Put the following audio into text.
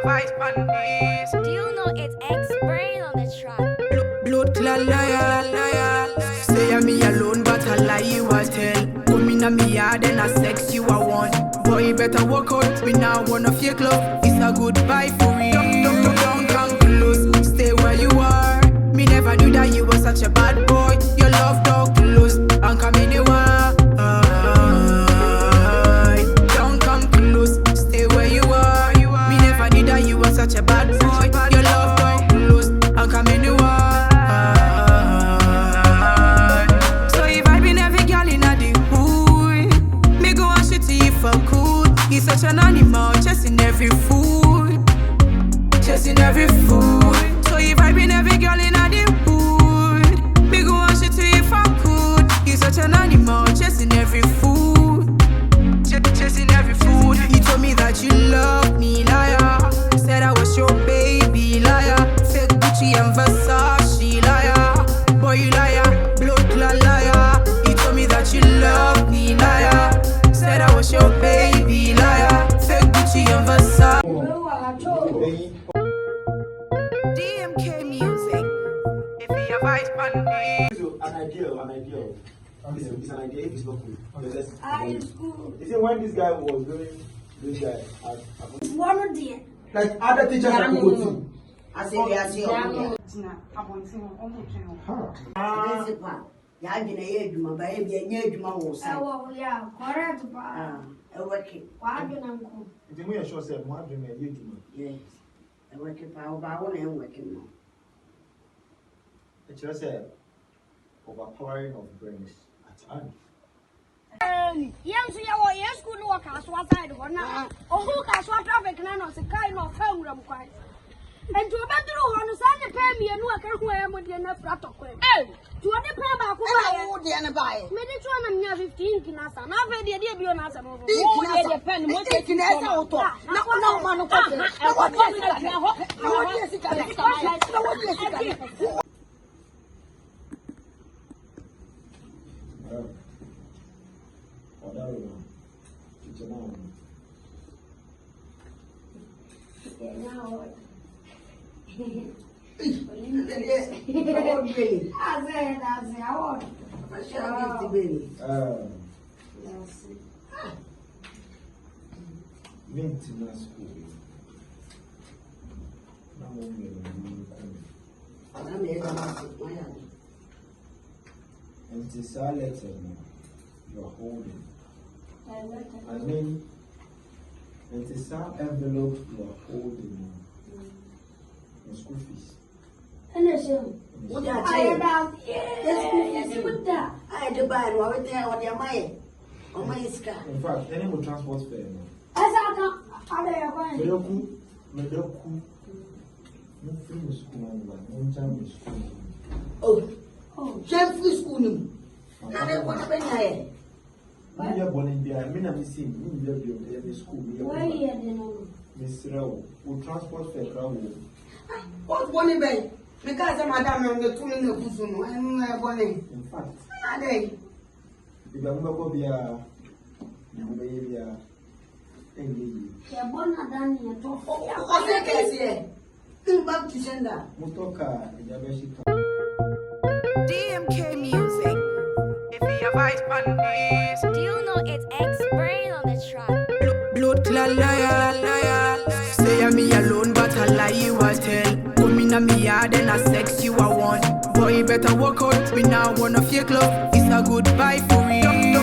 advice on this. Do you know it's X-Brain on the track? Blood clot liar. Say I'm me alone, but I lie you a tell. Come in a me yard and I sex you a want. Boy, you better walk out. Me now wanna fake love. It's a goodbye for real. Don't come close. Stay where you are. Me never knew that you were such a bad boy. Your love dog close and come anywhere. Don't come close. Stay where you are. Me never knew that you were such a bad boy. Your love dog close and come anywhere. So if I been every girl in a the hood, me go and shit to you for good. He's such an animal, chasing every food, chasing every food. So if I been every girl in a the hood, me go and shit to you for good. He's such an animal, chasing every food, chasing every food. He told me that you love me, liar. Said I was your baby, liar. Fake Gucci and Versace, liar. Boy, you liar, blood clot liar. He told me that you love me, liar. Said I was your baby, liar. Fake Gucci and Versace. DMK music. If he advice on me. An ideal. It's an idea if it's not good. It's good. You see, when this guy was doing this guy, One of the like other teachers that could go to. I say, I say, ya gina ye adwuma ba ye bia nya adwuma wo sai yeah, correct pa. e work Why do not go? It mean sure say mo adwuma ye adwuma. yes e work pa o ba wo na en work no It just say overpowering of brains at hand. Yes, you are yes, school work as what I do now. Oh, who has what traffic now? It's a kind of home room quite. And to a bedroom on the Sunday pay me and work where I'm with the enough rat of quail. To a depend back what I would buy. Maybe 2 and 15 kinasa. Now, very dear, be on us. Oh, depend what they can out. No, man, Maintenance school. And it's a letter you are holding. I mean, and it's an envelope you are holding in school fees. what I say I had to buy what they what your money on my scar In fact, any more transport fare now. As I can't, Medoku, no free school, no time school. oh chef free school no na de what be na here We are born in there. I mean, I'm missing. We are building every school. why you know? Miss Rao, we transport fare crowd. what money be because madam am the 2 minutes kusu no en bonne In fact, ade if I'm going to be a You're born a Daniel. o se ke se come back to sender Motoka, DMK music. If he advice on this. Do you know it's X-Brain on the track? Blood clot liar. Say I'm me alone, but I lie you a tell. Come in a me yard and I sex you a want. Boy, you better walk out. Me now wanna fake love. It's a goodbye for real.